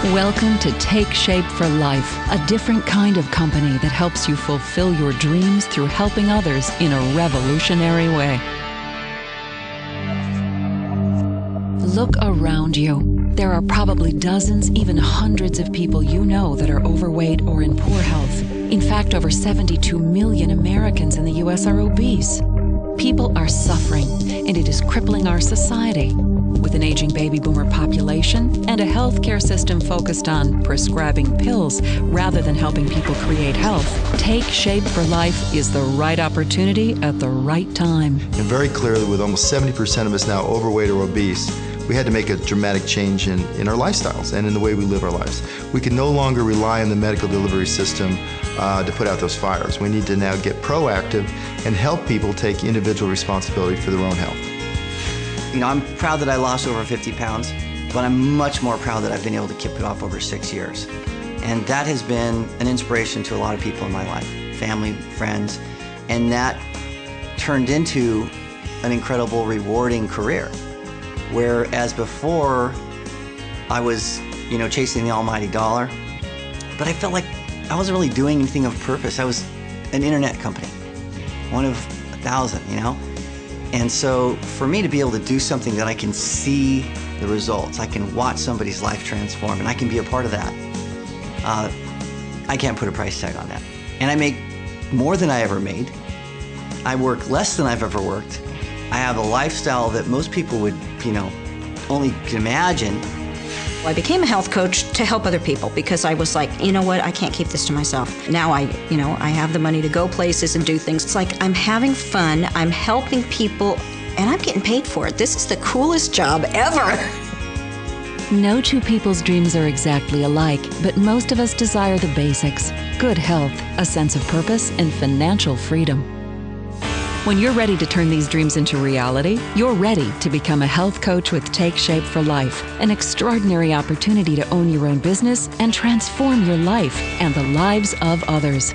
Welcome to Take Shape for Life, a different kind of company that helps you fulfill your dreams through helping others in a revolutionary way. Look around you. There are probably dozens, even hundreds of people you know that are overweight or in poor health. In fact, over 72 million Americans in the U.S. are obese. People are suffering, and it is crippling our society. With an aging baby boomer population and a healthcare system focused on prescribing pills rather than helping people create health, Take Shape for Life is the right opportunity at the right time. And very clearly, with almost 70% of us now overweight or obese, we had to make a dramatic change in our lifestyles and in the way we live our lives. We can no longer rely on the medical delivery system to put out those fires. We need to now get proactive and help people take individual responsibility for their own health. You know, I'm proud that I lost over 50 pounds, but I'm much more proud that I've been able to keep it off over 6 years. And that has been an inspiration to a lot of people in my life, family, friends, and that turned into an incredible, rewarding career. Whereas before, I was, chasing the almighty dollar, but I felt like I wasn't really doing anything of purpose. I was an internet company, one of 1,000, And so for me to be able to do something that I can see the results, I can watch somebody's life transform, and I can be a part of that, I can't put a price tag on that. And I make more than I ever made. I work less than I've ever worked. I have a lifestyle that most people would, only can imagine. I became a health coach to help other people because I was like, you know what, I can't keep this to myself. Now I have the money to go places and do things. It's like I'm having fun, I'm helping people, and I'm getting paid for it. This is the coolest job ever. No two people's dreams are exactly alike, but most of us desire the basics: good health, a sense of purpose, and financial freedom. When you're ready to turn these dreams into reality, you're ready to become a health coach with Take Shape for Life, an extraordinary opportunity to own your own business and transform your life and the lives of others.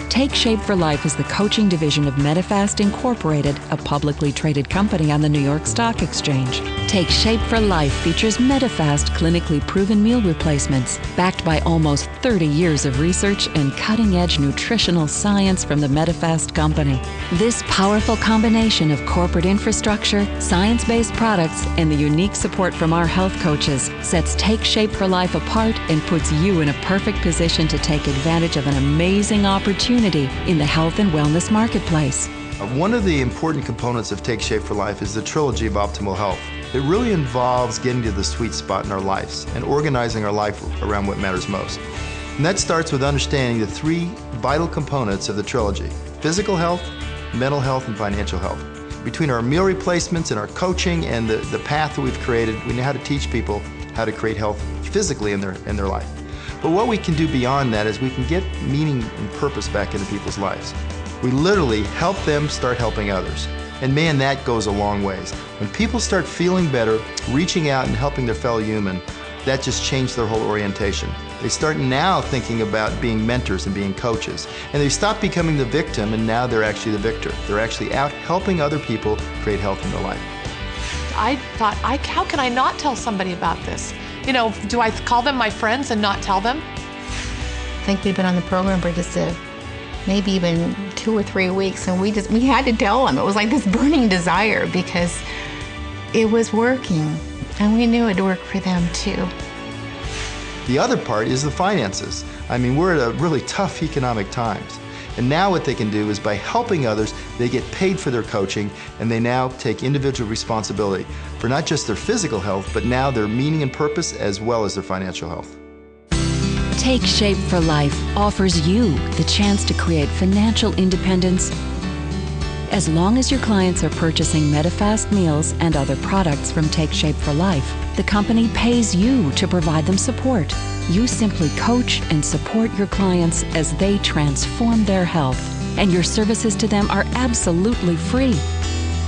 Take Shape for Life is the coaching division of Medifast Incorporated, a publicly traded company on the New York Stock Exchange. Take Shape for Life features Medifast clinically proven meal replacements, backed by almost 30 years of research and cutting-edge nutritional science from the Medifast company. This powerful combination of corporate infrastructure, science-based products, and the unique support from our health coaches sets Take Shape for Life apart and puts you in a perfect position to take advantage of an amazing opportunity in the health and wellness marketplace. One of the important components of Take Shape for Life is the trilogy of optimal health. It really involves getting to the sweet spot in our lives and organizing our life around what matters most. And that starts with understanding the three vital components of the trilogy: physical health, mental health, and financial health. Between our meal replacements and our coaching and the path that we've created, we know how to teach people how to create health physically in their life. But what we can do beyond that is we can get meaning and purpose back into people's lives. We literally help them start helping others. And man, that goes a long ways. When people start feeling better, reaching out and helping their fellow human, that just changed their whole orientation. They start now thinking about being mentors and being coaches. And they stop becoming the victim, and now they're actually the victor. They're actually out helping other people create health in their life. I thought, how can I not tell somebody about this? Do I call them my friends and not tell them? I think we'd been on the program for just maybe even 2 or 3 weeks, and we had to tell them. It was like this burning desire because it was working, and we knew it'd work for them too. The other part is the finances. I mean, we're at a really tough economic times. And now what they can do is by helping others, they get paid for their coaching, and they now take individual responsibility for not just their physical health, but now their meaning and purpose as well as their financial health. Take Shape for Life offers you the chance to create financial independence as long as your clients are purchasing Medifast meals and other products from Take Shape for Life. The company pays you to provide them support. You simply coach and support your clients as they transform their health, and your services to them are absolutely free.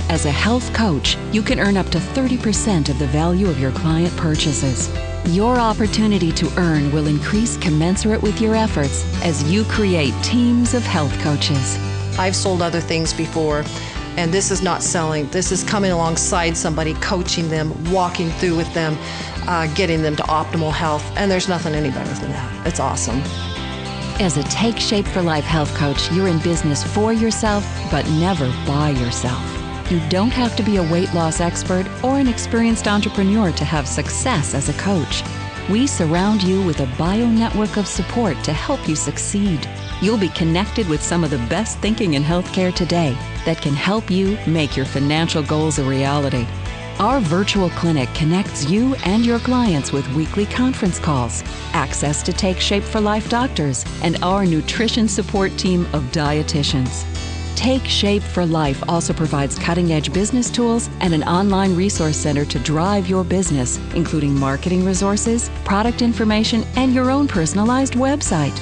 As a health coach, you can earn up to 30% of the value of your client purchases. Your opportunity to earn will increase commensurate with your efforts as you create teams of health coaches. I've sold other things before, and this is not selling. This is coming alongside somebody, coaching them, walking through with them, getting them to optimal health, and there's nothing any better than that. It's awesome. As a Take Shape for Life health coach, you're in business for yourself, but never by yourself. You don't have to be a weight loss expert or an experienced entrepreneur to have success as a coach. We surround you with a bio network of support to help you succeed. You'll be connected with some of the best thinking in healthcare today that can help you make your financial goals a reality. Our virtual clinic connects you and your clients with weekly conference calls, access to Take Shape for Life doctors, and our nutrition support team of dietitians. Take Shape for Life also provides cutting-edge business tools and an online resource center to drive your business, including marketing resources, product information, and your own personalized website.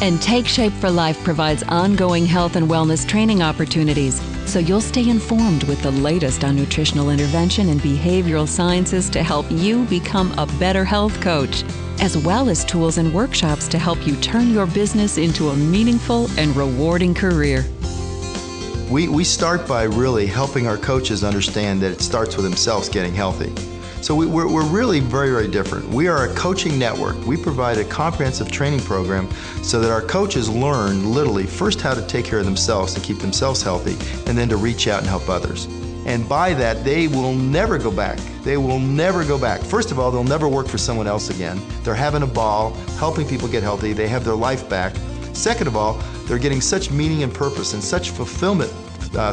And Take Shape for Life provides ongoing health and wellness training opportunities, so you'll stay informed with the latest on nutritional intervention and behavioral sciences to help you become a better health coach, as well as tools and workshops to help you turn your business into a meaningful and rewarding career. We start by really helping our coaches understand that it starts with themselves getting healthy. So we're really very, very different. We are a coaching network. We provide a comprehensive training program so that our coaches learn literally first how to take care of themselves to keep themselves healthy, and then to reach out and help others. And by that, they will never go back. They will never go back. First of all, they'll never work for someone else again. They're having a ball, helping people get healthy. They have their life back. Second of all, they're getting such meaning and purpose and such fulfillment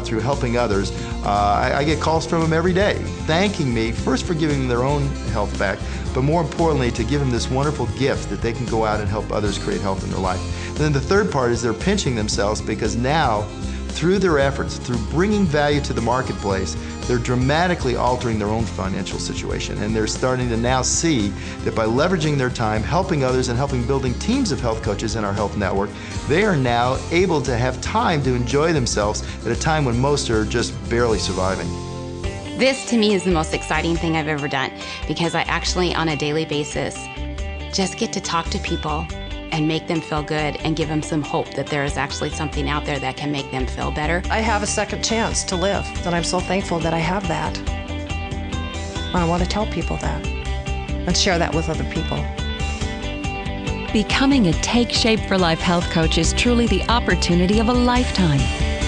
through helping others. I get calls from them every day thanking me first for giving them their own health back, but more importantly to give them this wonderful gift that they can go out and help others create health in their life. And then the third part is they're pinching themselves because now, through their efforts, through bringing value to the marketplace, they're dramatically altering their own financial situation. And they're starting to now see that by leveraging their time, helping others, and helping building teams of health coaches in our health network, they are now able to have time to enjoy themselves at a time when most are just barely surviving. This to me is the most exciting thing I've ever done, because I actually on a daily basis just get to talk to people and make them feel good and give them some hope that there is actually something out there that can make them feel better. I have a second chance to live, and I'm so thankful that I have that. I want to tell people that and share that with other people. Becoming a Take Shape for Life health coach is truly the opportunity of a lifetime.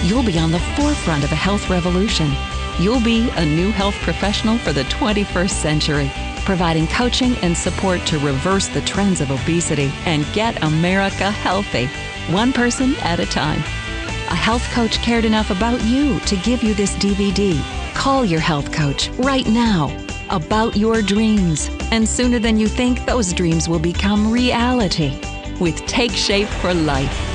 You'll be on the forefront of a health revolution. You'll be a new health professional for the 21st century, providing coaching and support to reverse the trends of obesity and get America healthy, one person at a time. A health coach cared enough about you to give you this DVD. Call your health coach right now about your dreams, and sooner than you think, those dreams will become reality with Take Shape for Life.